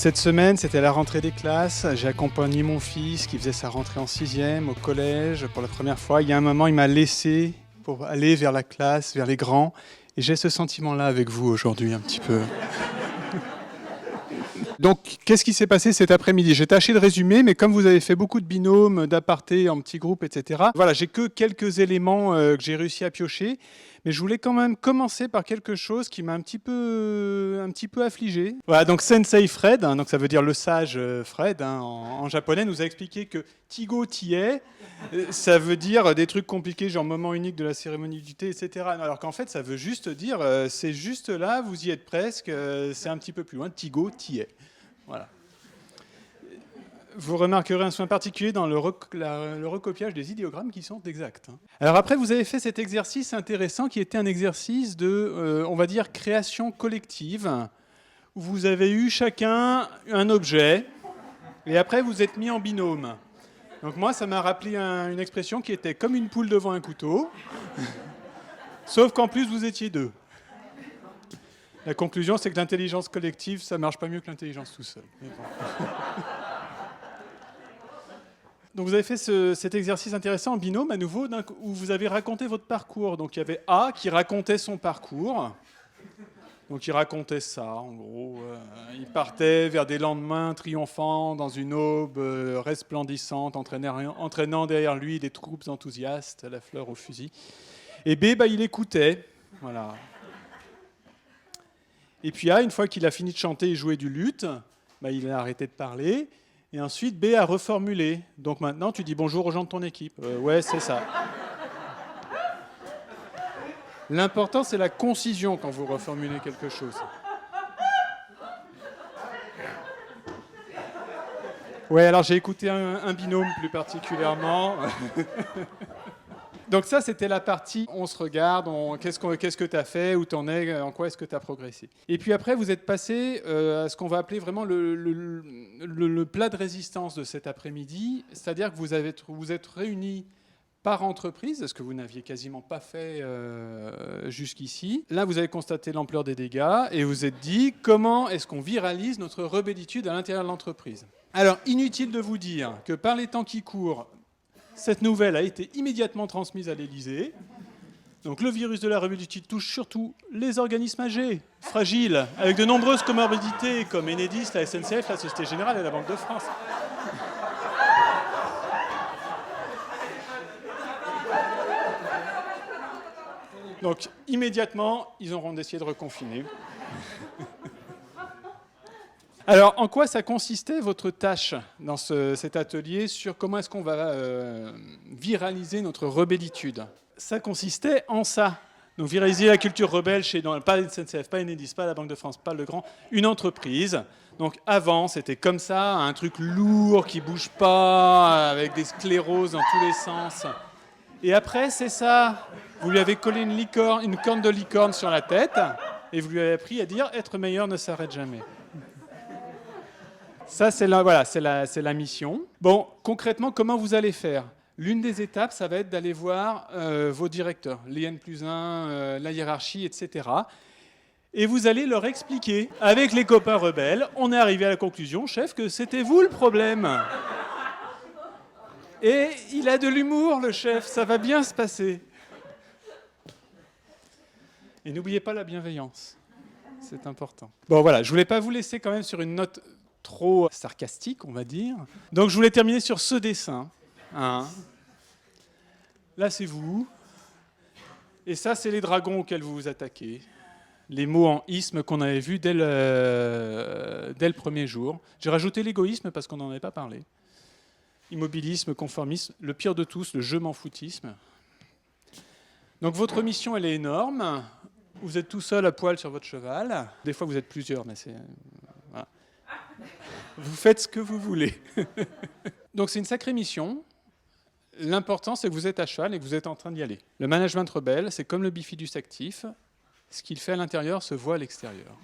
Cette semaine, c'était la rentrée des classes. J'ai accompagné mon fils qui faisait sa rentrée en 6e au collège pour la première fois. Il y a un moment, il m'a laissé pour aller vers la classe, vers les grands. Et j'ai ce sentiment-là avec vous aujourd'hui, un petit peu. Donc, qu'est-ce qui s'est passé cet après-midi? J'ai tâché de résumer, mais comme vous avez fait beaucoup de binômes, d'apartés, en petits groupes, etc., voilà, j'ai que quelques éléments que j'ai réussi à piocher. Mais je voulais quand même commencer par quelque chose qui m'a un petit peu affligé. Voilà, donc Sensei Fred, hein, donc ça veut dire le sage Fred, hein, en japonais, nous a expliqué que Tigo Tie, ça veut dire des trucs compliqués, genre moment unique de la cérémonie du thé, etc. Alors qu'en fait, ça veut juste dire, c'est juste là, vous y êtes presque, c'est un petit peu plus loin, Tigo Tie. Voilà. Vous remarquerez un soin particulier dans le recopiage des idéogrammes qui sont exacts. Alors après, vous avez fait cet exercice intéressant qui était un exercice de, on va dire, création collective, où vous avez eu chacun un objet, et après vous êtes mis en binôme. Donc moi, ça m'a rappelé une expression qui était comme une poule devant un couteau, sauf qu'en plus vous étiez deux. La conclusion, c'est que l'intelligence collective, ça marche pas mieux que l'intelligence tout seul. Mais bon. Donc vous avez fait cet exercice intéressant en binôme à nouveau, où vous avez raconté votre parcours. Donc il y avait A qui racontait son parcours. Donc il racontait ça, en gros. Il partait vers des lendemains triomphants dans une aube resplendissante, entraînant derrière lui des troupes enthousiastes, la fleur au fusil. Et B, il écoutait. Voilà. Et puis A, une fois qu'il a fini de chanter et jouer du luth, il a arrêté de parler. Et ensuite, B a reformulé. Donc maintenant, tu dis bonjour aux gens de ton équipe. Ouais, c'est ça. L'important, c'est la concision quand vous reformulez quelque chose. Ouais, alors j'ai écouté un binôme plus particulièrement. Donc ça, c'était la partie on se regarde, qu'est-ce que tu as fait, où tu en es, en quoi est-ce que tu as progressé. Et puis après, vous êtes passé à ce qu'on va appeler vraiment le plat de résistance de cet après-midi, c'est-à-dire que vous êtes réunis par entreprise, ce que vous n'aviez quasiment pas fait jusqu'ici. Là, vous avez constaté l'ampleur des dégâts et vous êtes dit comment est-ce qu'on viralise notre rebellitude à l'intérieur de l'entreprise. Alors, inutile de vous dire que par les temps qui courent, cette nouvelle a été immédiatement transmise à l'Élysée. Donc le virus de la rebellitude touche surtout les organismes âgés, fragiles, avec de nombreuses comorbidités comme Enedis, la SNCF, la Société Générale et la Banque de France. Donc immédiatement, ils auront décidé de reconfiner. Alors, en quoi ça consistait votre tâche dans cet atelier sur comment est-ce qu'on va viraliser notre rebellitude? Ça consistait en ça. Donc, viraliser la culture rebelle chez, pas la SNCF, pas Enedis, pas la Banque de France, pas Le Grand, une entreprise. Donc, avant, c'était comme ça, un truc lourd qui bouge pas, avec des scléroses dans tous les sens. Et après, c'est ça. Vous lui avez collé une corne de licorne sur la tête, et vous lui avez appris à dire « Être meilleur ne s'arrête jamais ». Ça, c'est la mission. Bon, concrètement, comment vous allez faire? L'une des étapes, ça va être d'aller voir vos directeurs, les N+1, la hiérarchie, etc. Et vous allez leur expliquer, avec les copains rebelles, on est arrivé à la conclusion, chef, que c'était vous le problème. Et il a de l'humour, le chef, ça va bien se passer. Et n'oubliez pas la bienveillance, c'est important. Bon, voilà, je voulais pas vous laisser quand même sur une note trop sarcastique, on va dire. Donc je voulais terminer sur ce dessin. Hein. Là, c'est vous. Et ça, c'est les dragons auxquels vous vous attaquez. Les mots en isme qu'on avait vus dès le premier jour. J'ai rajouté l'égoïsme parce qu'on n'en avait pas parlé. Immobilisme, conformisme, le pire de tous, le je m'en foutisme. Donc votre mission, elle est énorme. Vous êtes tout seul à poil sur votre cheval. Des fois, vous êtes plusieurs, mais c'est... Voilà. Vous faites ce que vous voulez. Donc c'est une sacrée mission. L'important, c'est que vous êtes à cheval et que vous êtes en train d'y aller. Le management rebelle, c'est comme le bifidus actif. Ce qu'il fait à l'intérieur se voit à l'extérieur.